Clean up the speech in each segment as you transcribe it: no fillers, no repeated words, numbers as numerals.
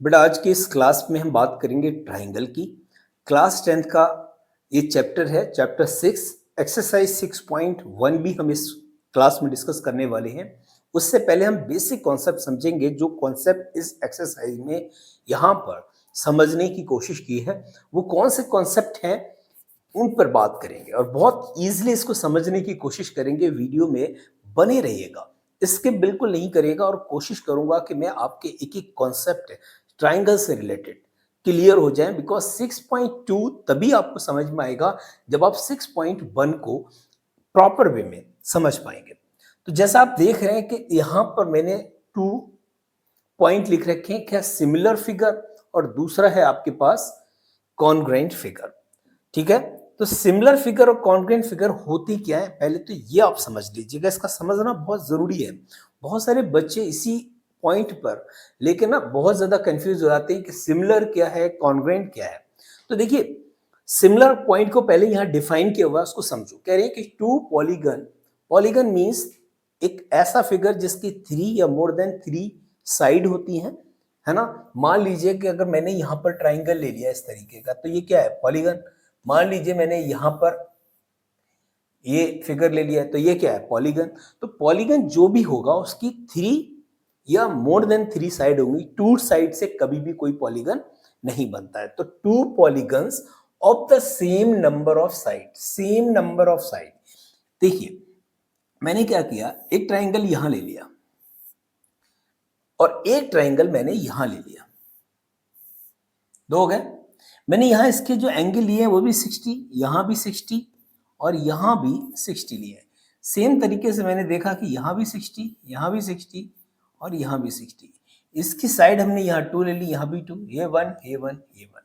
बेटा आज की इस क्लास में हम बात करेंगे ट्राइंगल की। क्लास 10th का ये चैप्टर है, चैप्टर 6, एक्सरसाइज 6.1 भी हम इस क्लास में डिस्कस करने वाले हैं। उससे पहले हम बेसिक कॉन्सेप्ट समझेंगे। जो कॉन्सेप्ट इस एक्सरसाइज में यहाँ पर समझने की कोशिश की है वो कौन से कॉन्सेप्ट हैं, उन पर बात करेंगे और बहुत ईजिली इसको समझने की कोशिश करेंगे। वीडियो में बने रहिएगा, स्किप बिल्कुल नहीं करिएगा और कोशिश करूंगा कि मैं आपके एक एक कॉन्सेप्ट ट्राइंगल से रिलेटेड क्लियर हो जाए। बिकॉज 6.2 तभी आपको समझ में आएगा जब आप 6.1 को प्रॉपर वे में समझ पाएंगे। तो जैसा आप देख रहे हैं कि यहाँ पर मैंने 2 पॉइंट लिख रखे हैं, क्या सिमिलर फिगर और दूसरा है आपके पास कॉन्ग्रेंट फिगर। ठीक है, तो सिमिलर फिगर और कॉन्ग्रेंट फिगर होती क्या है पहले तो ये आप समझ लीजिएगा। इसका समझना बहुत जरूरी है। बहुत सारे बच्चे इसी पॉइंट पर लेकिन ना बहुत ज्यादा कंफ्यूज हो जाते हैं कि सिमिलर क्या है, कॉन्ग्रेंट क्या है। तो देखिए, सिमिलर पॉइंट को पहले यहां डिफाइन किया हुआ है, उसको समझो। कह रहे हैं कि टू पॉलीगन, पॉलीगन मींस एक ऐसा फिगर जिसकी 3 या मोर देन 3 साइड होती हैं, है ना। मान लीजिए कि अगर मैंने यहाँ पर ट्राइंगल ले लिया इस तरीके का, तो ये क्या है, पॉलीगन। मान लीजिए मैंने यहाँ पर ये फिगर ले लिया है, तो ये क्या है, पॉलीगन। तो पॉलीगन जो भी होगा उसकी 3 या मोर देन 3 साइड होंगी। 2 साइड से कभी भी कोई पॉलीगन नहीं बनता है। तो 2 polygons of the same number of side, same number of side. देखिए मैंने क्या किया, एक ट्राइंगल यहां ले लिया और एक ट्राइंगल मैंने यहां ले लिया, दो हो गए। मैंने यहां इसके जो एंगल लिए हैं वो भी 60, यहां भी 60 और यहां भी 60 लिए। सेम तरीके से मैंने देखा कि यहां भी 60, यहां भी 60 और यहां भी 60। इसकी साइड हमने यहाँ 2 ले ली, यहां भी 2, ये 1, ये 1, ये 1।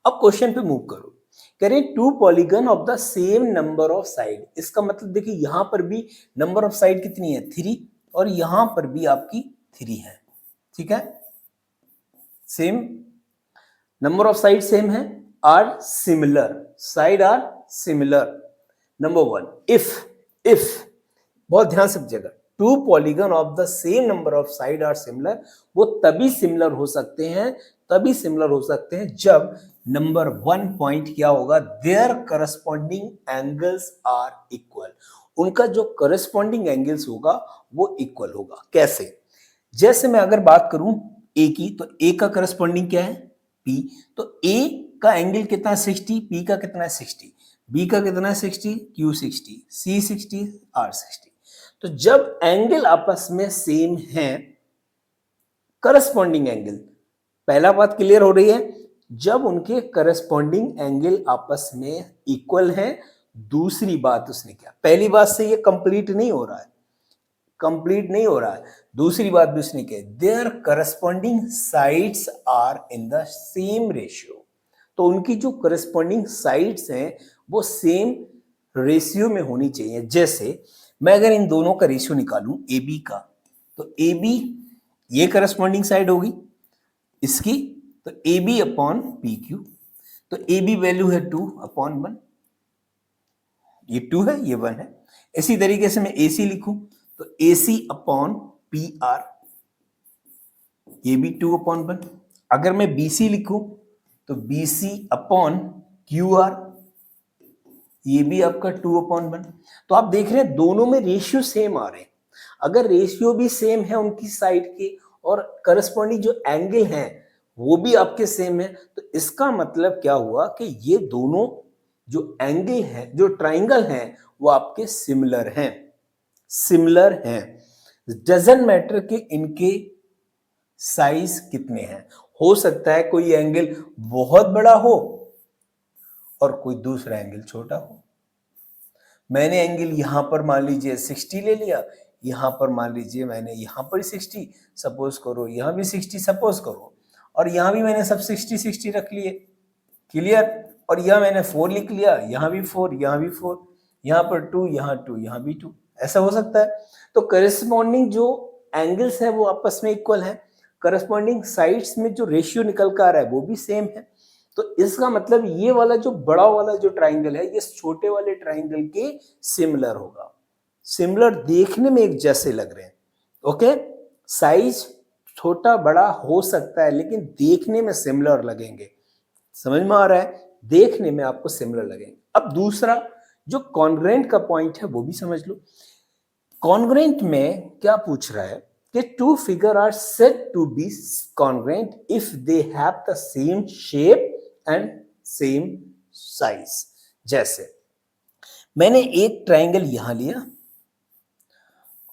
अब क्वेश्चन पे मूव करो। कह रहे 2 polygon of the same number of side. इसका मतलब देखिए यहां पर भी नंबर ऑफ साइड कितनी है, 3, और यहां पर भी आपकी 3 है। ठीक है, same number of side same है, are similar, side are similar. Number 1, if बहुत ध्यान से समझिएगा, two polygon of the same number of side are similar. वो तभी सिमिलर हो सकते हैं, तभी सिमिलर हो सकते हैं जब नंबर 1 पॉइंट क्या होगा, their corresponding angles are equal. उनका जो करस्पॉन्डिंग एंगल्स होगा वो इक्वल होगा। कैसे, जैसे मैं अगर बात करूं ए की, तो ए का करस्पॉन्डिंग क्या है, पी। तो ए का एंगल कितना है, 60, पी का कितना है, 60, बी का कितना है, 60, क्यू 60, सी 60, आर 60। तो जब एंगल आपस में सेम है, करस्पॉन्डिंग एंगल, पहला बात क्लियर हो रही है, जब उनके करस्पॉन्डिंग एंगल आपस में इक्वल है। दूसरी बात उसने क्या, पहली बात से ये कंप्लीट नहीं हो रहा है, कंप्लीट नहीं हो रहा है। दूसरी बात भी उसने कही, their corresponding sides are in the same ratio. तो उनकी जो करस्पॉन्डिंग साइड्स हैं वो सेम रेशियो में होनी चाहिए। जैसे मैं अगर इन दोनों का रेशियो निकालूं ए बी का, तो ए बी ये करस्पॉन्डिंग साइड होगी इसकी, तो A B upon P Q. तो ए बी वैल्यू है 2/1, ये 2 है, ये 1 है। इसी तरीके से मैं ए सी लिखूं, तो A C upon P R, ये भी 2/1। अगर मैं बी सी लिखूं तो B C upon Q R, ये भी आपका 2/1। तो आप देख रहे हैं दोनों में रेशियो सेम आ रहे हैं। अगर रेशियो भी सेम है उनकी साइड के और करस्पॉन्डिंग जो एंगल हैं वो भी आपके सेम है, तो इसका मतलब क्या हुआ कि ये दोनों जो एंगल हैं, जो ट्राइंगल हैं, वो आपके सिमिलर हैं, सिमिलर हैं। डजंट मैटर कि इनके साइज कितने हैं। हो सकता है कोई एंगल बहुत बड़ा हो और कोई दूसरा एंगल छोटा हो। मैंने एंगल यहां पर मान लीजिए 60 ले लिया, यहां पर मान लीजिए मैंने यहां पर 60 सपोज करो, यहां भी 60 सपोज करो, और यहां भी मैंने सब 60 रख लिए, क्लियर। और यहां मैंने 4 लिख लिया, यहां भी 4, यहां भी 4, यहां पर 2, यहां 2, यहां भी 2। ऐसा हो सकता है। तो करस्पॉन्डिंग जो एंगल्स है वो आपस में इक्वल है, करस्पॉन्डिंग साइड्स में जो रेशियो निकल कर आ रहा है वो भी सेम है। तो इसका मतलब ये वाला जो बड़ा वाला जो ट्राइंगल है ये छोटे वाले ट्राइंगल के सिमिलर होगा। सिमिलर देखने में एक जैसे लग रहे हैं, ओके। साइज छोटा बड़ा हो सकता है लेकिन देखने में सिमिलर लगेंगे। समझ में आ रहा है? देखने में आपको सिमिलर लगेंगे। अब दूसरा जो कॉन्ग्रुएंट का पॉइंट है वो भी समझ लो। कॉन्ग्रुएंट में क्या पूछ रहा है कि two figure are said to be congruent if they have the same shape and same size. जैसे मैंने एक ट्राइंगल यहां लिया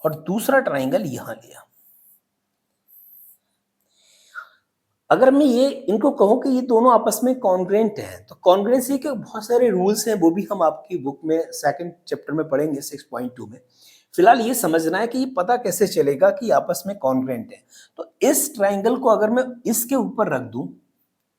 और दूसरा ट्राइंगल यहां लिया। अगर मैं ये इनको कहूं कि ये दोनों आपस में कॉन्ग्रुएंट हैं, तो कॉन्ग्रुएंसी के बहुत सारे रूल्स हैं, वो भी हम आपकी बुक में सेकंड चैप्टर में पढ़ेंगे 6.2 में। फिलहाल ये समझना है कि ये पता कैसे चलेगा कि आपस में कॉन्ग्रुएंट है। तो इस ट्राइंगल को अगर मैं इसके ऊपर रख दूं,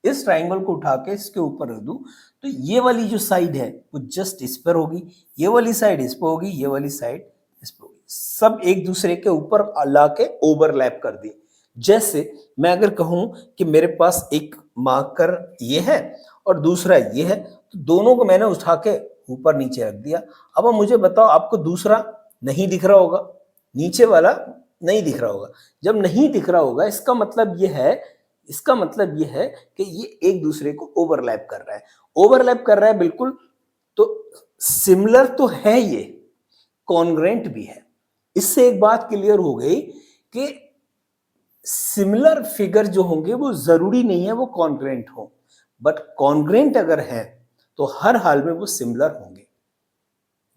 इस ट्राइंगल को उठा के इसके ऊपर रख दूं, तो ये वाली जो साइड है वो जस्ट इस पर होगी, ये वाली साइड इस पर होगी, ये वाली साइड इस पर होगी, सब एक दूसरे के ऊपर ला के ओवरलैप कर दी। जैसे मैं अगर कहूं कि मेरे पास एक मार्कर ये है और दूसरा ये है, तो दोनों को मैंने उठा के ऊपर नीचे रख दिया। अब मुझे बताओ, आपको दूसरा नहीं दिख रहा होगा, नीचे वाला नहीं दिख रहा होगा। जब नहीं दिख रहा होगा इसका मतलब ये है कि ये एक दूसरे को ओवरलैप कर रहा है। ओवरलैप कर रहा है बिल्कुल, तो सिमिलर तो है, ये कॉन्ग्रुएंट भी है। इससे एक बात क्लियर हो गई कि सिमिलर फिगर जो होंगे वो जरूरी नहीं है वो कॉन्ग्रुएंट हो, बट कॉन्ग्रुएंट अगर है तो हर हाल में वो सिमिलर होंगे।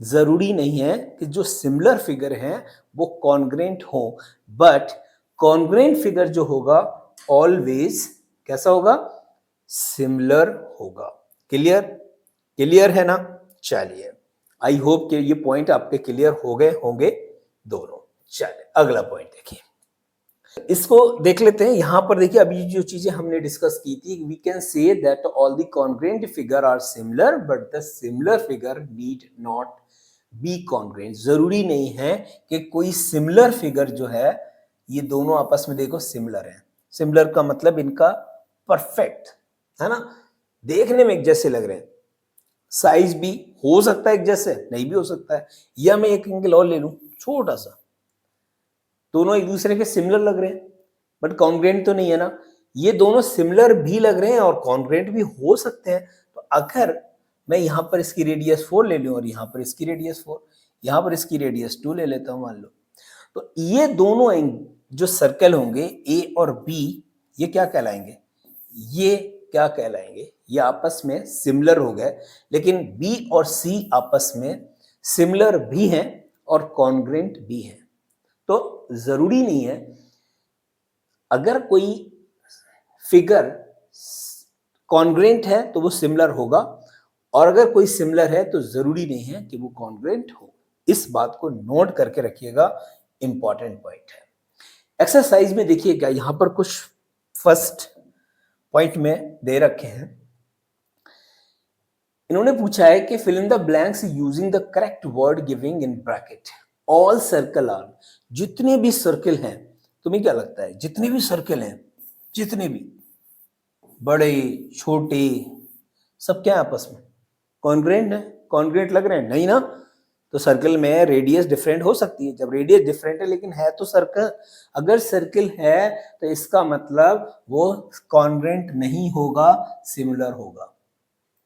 जरूरी नहीं है कि जो सिमिलर फिगर हैं वो कॉन्ग्रुएंट हो, बट कॉन्ग्रुएंट फिगर जो होगा ऑलवेज कैसा होगा? सिमिलर होगा। क्लियर है ना? चलिए, आई होप कि ये पॉइंट आपके क्लियर हो गए होंगे दोनों। चलिए अगला पॉइंट देखिए, इसको देख लेते हैं। यहां पर देखिए, अभी जो चीजें हमने डिस्कस की थी, we can say that all the congruent figure are similar but the similar figure need not be congruent. जरूरी नहीं है कि कोई सिमिलर फिगर जो है ये दोनों आपस में देखो सिमिलर है। सिमिलर का मतलब इनका परफेक्ट है ना, देखने में एक जैसे लग रहे हैं। साइज भी हो सकता है एक जैसे, नहीं भी हो सकता है। या मैं एक एंगल और ले लूं छोटा सा, दोनों एक दूसरे के सिमिलर लग रहे हैं बट कॉन्ग्रुएंट तो नहीं है ना। ये दोनों सिमिलर भी लग रहे हैं और कॉन्ग्रुएंट भी हो सकते हैं। तो अगर मैं यहां पर इसकी रेडियस 4 ले लूं और यहां पर इसकी रेडियस 4, यहां पर इसकी रेडियस 2 ले लेता हूं मान लो, तो ये दोनों जो सर्कल होंगे ए और बी, ये क्या कहलाएंगे? ये आपस में सिमिलर हो गए, लेकिन बी और सी आपस में सिमिलर भी हैं और कॉन्ग्रुएंट भी हैं। तो जरूरी नहीं है अगर कोई फिगर कॉन्ग्रुएंट है तो वो सिमिलर होगा, और अगर कोई सिमिलर है तो जरूरी नहीं है कि वो कॉन्ग्रुएंट हो। इस बात को नोट करके रखिएगा, इंपॉर्टेंट पॉइंट है। एक्सरसाइज में देखिएगा, यहां पर कुछ फर्स्ट पॉइंट में दे रखे हैं। इन्होंने पूछा है कि fill in the blanks using the correct word giving in bracket all circle are. जितने भी सर्कल हैं, तुम्हें क्या लगता है जितने भी सर्कल हैं, जितने भी बड़े छोटे, सब क्या है आपस में? कॉन्ग्रुएंट है? कॉन्ग्रुएंट लग रहे हैं? नहीं ना। तो सर्कल में रेडियस डिफरेंट हो सकती है। जब रेडियस डिफरेंट है लेकिन है तो सर्कल, अगर सर्कल है तो इसका मतलब वो कॉन्ग्रुएंट नहीं होगा, सिमिलर होगा।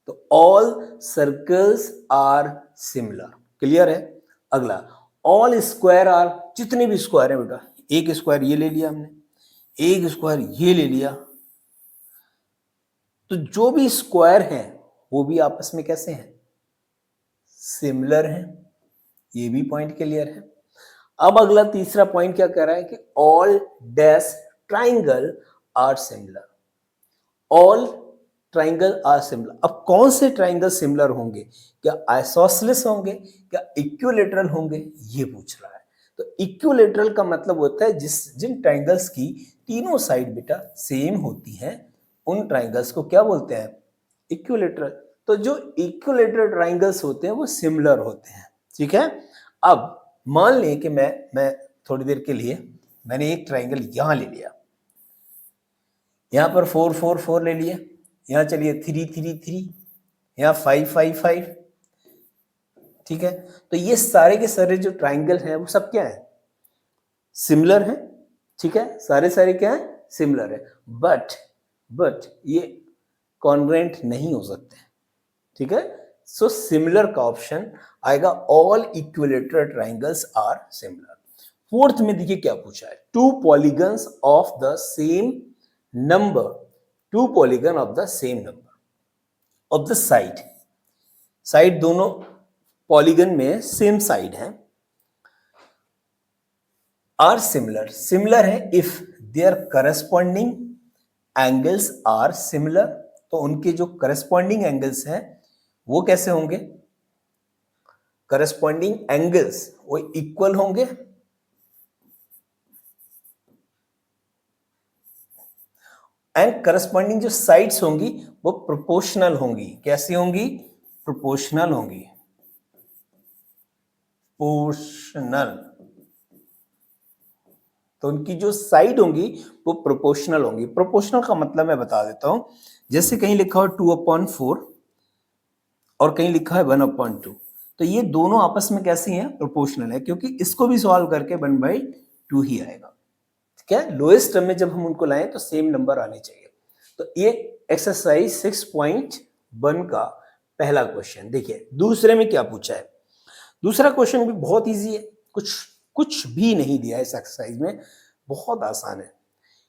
तो all circles are similar. Clear है? अगला, ऑल स्क्वायर आर। जितने भी स्क्वायर है बेटा, एक स्क्वायर ये ले लिया हमने, एक स्क्वायर ये ले लिया, तो जो भी स्क्वायर है वो भी आपस में कैसे हैं? सिमिलर हैं। ये भी पॉइंट क्लियर है। अब अगला तीसरा पॉइंट क्या कह रहा है कि all dash triangle are similar. All triangle are similar. अब कौन से ट्राइंगल सिमिलर होंगे? क्या आइसोसेलेस होंगे, क्या इक्विलैटरल होंगे, ये पूछ रहा है। तो इक्विलैटरल का मतलब होता है जिन ट्राइंगल्स की तीनों साइड बेटा सेम होती हैं, उन ट्राइंगल्स को क्या बोलते हैं? इक्विलैटरल। तो जो इक्विलैटरल ट्राइंगल्स होते हैं वो सिमिलर होते हैं। ठीक है। अब मान लें कि मैं थोड़ी देर के लिए मैंने एक ट्राइंगल यहां ले लिया, यहां पर 4 4 4 ले लिया, यहां चलिए 3 3 3, यहां 5 5 5। ठीक है। तो ये सारे के सारे जो ट्राइंगल हैं वो सब क्या है? सिमिलर हैं। ठीक है, सारे सारे क्या है, सिमिलर है, बट ये कॉन्ग्रुएंट नहीं हो सकते, ठीक है। सो सिमिलर का ऑप्शन आएगा, all equilateral triangles are similar. Fourth में देखिए क्या पूछा है, two polygons of the same number, two polygon of the same number of the side, side दोनों पॉलीगन में सेम साइड है, आर सिमिलर, सिमिलर है if their corresponding angles are similar, तो उनके जो करस्पॉन्डिंग एंगल्स हैं वो कैसे होंगे, करस्पॉन्डिंग एंगल्स वो इक्वल होंगे, एंड करस्पॉन्डिंग जो साइड्स होंगी वो प्रोपोर्शनल होंगी, कैसी होंगी, प्रोपोर्शनल होंगी, प्रोपोर्शनल, तो उनकी जो साइड होंगी वो प्रोपोर्शनल होंगी। प्रोपोर्शनल का मतलब मैं बता देता हूं, जैसे कहीं लिखा हो 2/4 और कहीं लिखा है 1/2, तो ये दोनों आपस में कैसी हैं, प्रोपोर्शनल है, क्योंकि इसको भी सॉल्व करके 1/2 ही आएगा, ठीक है। लोएस्ट टर्म में जब हम उनको लाएं तो सेम नंबर आने चाहिए। तो ये एक्सरसाइज 6.1 का पहला क्वेश्चन। देखिए दूसरे में क्या पूछा है, दूसरा क्वेश्चन भी बहुत इजी है, कुछ भी नहीं दिया है इस एक्सरसाइज में, बहुत आसान है।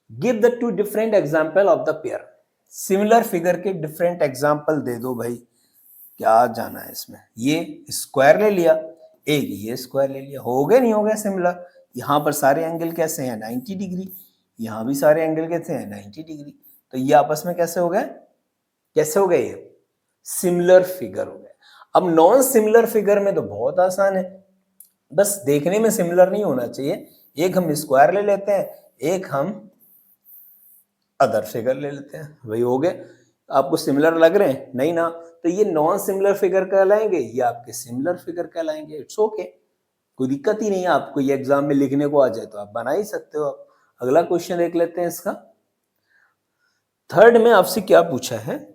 Give the two different example of the pair, similar figure के डिफरेंट एग्जाम्पल दे दो भाई, क्या जाना है इसमें, ये स्क्वायर ले लिया, एक ये स्क्वायर ले लिया, हो गए नहीं हो गए सिमिलर। यहां पर सारे एंगल कैसे हैं, 90 डिग्री, यहां भी सारे एंगल कैसे हैं, 90 डिग्री, तो ये आपस में कैसे हो गए, कैसे हो गए, ये सिमिलर फिगर हो गए। अब नॉन सिमिलर फिगर में तो बहुत आसान है, बस देखने में सिमिलर नहीं होना चाहिए, एक हम स्क्वायर ले लेते हैं, एक हम अदर फिगर ले लेते हैं, वही हो गए। आपको सिमिलर लग रहे हैं, नहीं ना, तो ये नॉन सिमिलर फिगर कहलाएंगे, ये आपके सिमिलर फिगर कहलाएंगे, इट्स ओके, कोई दिक्कत ही नहीं है। आपको ये एग्जाम में लिखने को आ जाए तो आप बना ही सकते हो। आप अगला क्वेश्चन देख लेते हैं इसका, थर्ड में आपसे क्या पूछा है,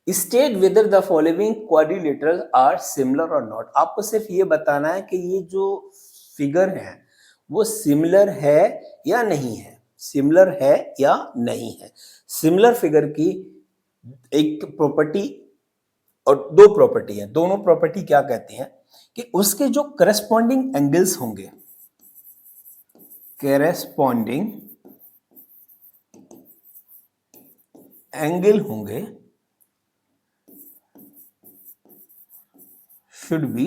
state whether the following quadrilateral are similar और नॉट। आपको सिर्फ ये बताना है कि ये जो फिगर है वो सिमिलर है या नहीं है, सिमिलर है या नहीं है। सिमिलर फिगर की एक प्रॉपर्टी और दो प्रॉपर्टी है, दोनों प्रॉपर्टी क्या कहती हैं कि उसके जो करस्पॉन्डिंग एंगल्स होंगे, करस्पॉन्डिंग एंगल होंगे should be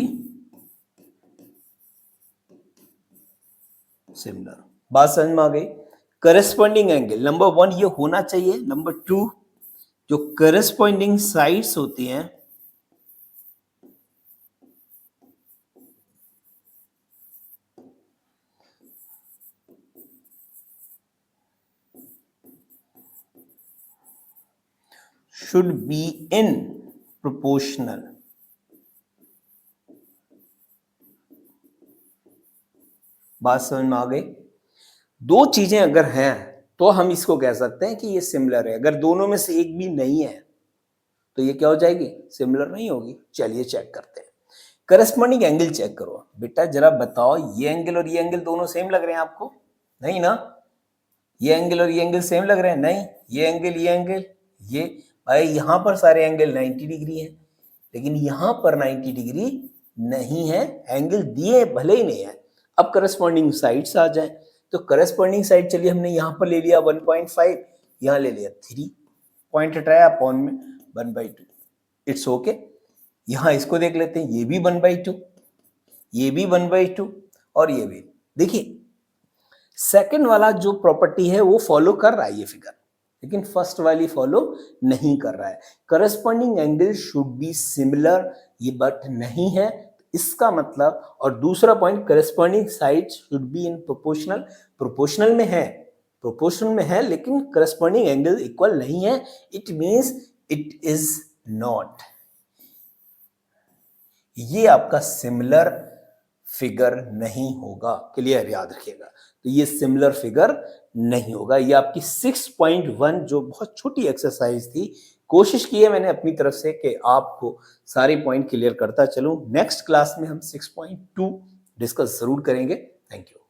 similar। बात समझ में आ गई, करस्पॉन्डिंग एंगल नंबर 1 ये होना चाहिए, नंबर 2 जो करस्पॉन्डिंग साइड्स होती हैं should be in proportional, बात समझ में आ गई। दो चीजें अगर हैं तो हम इसको कह सकते हैं कि ये सिमिलर है, अगर दोनों में से एक भी नहीं है तो ये क्या हो जाएगी, सिमिलर नहीं होगी। चलिए चेक करते हैं, करस्पॉन्डिंग एंगल चेक करो बेटा, जरा बताओ ये एंगल और ये एंगल दोनों सेम लग रहे हैं आपको, नहीं ना, ये एंगल और ये एंगल सेम लग रहे हैं, नहीं, ये एंगल ये भाई यहां पर सारे एंगल 90 डिग्री हैं, लेकिन यहां पर 90 डिग्री नहीं है, एंगल दिए भले ही नहीं है। अब करस्पॉन्डिंग साइड्स आ जाए, तो करस्पॉन्डिंग साइड चलिए हमने यहां पर ले लिया 1.5, यहां ले लिया 3 पॉइंट हटाया अपॉन में 1/2, इट्स ओके। यहां इसको देख लेते हैं, ये भी 1/2, ये भी 1/2 और ये भी। देखिए सेकंड वाला जो प्रॉपर्टी है वो फॉलो कर रहा है ये फिगर, लेकिन फर्स्ट वाली फॉलो नहीं कर रहा है। Corresponding angle should be similar, ये बट नहीं है, इसका मतलब, और दूसरा point corresponding side should be in proportional, proportional में है, प्रोपोर्शनल में है लेकिन करस्पॉन्डिंग एंगल इक्वल नहीं है, it means it is not, ये आपका सिमिलर फिगर नहीं होगा, क्लियर, याद रखिएगा। तो ये सिमिलर फिगर नहीं होगा। ये आपकी 6.1 जो बहुत छोटी एक्सरसाइज थी कोशिश की है मैंने अपनी तरफ से कि आपको सारे पॉइंट क्लियर करता चलूं। नेक्स्ट क्लास में हम 6.2 डिस्कस जरूर करेंगे। Thank you.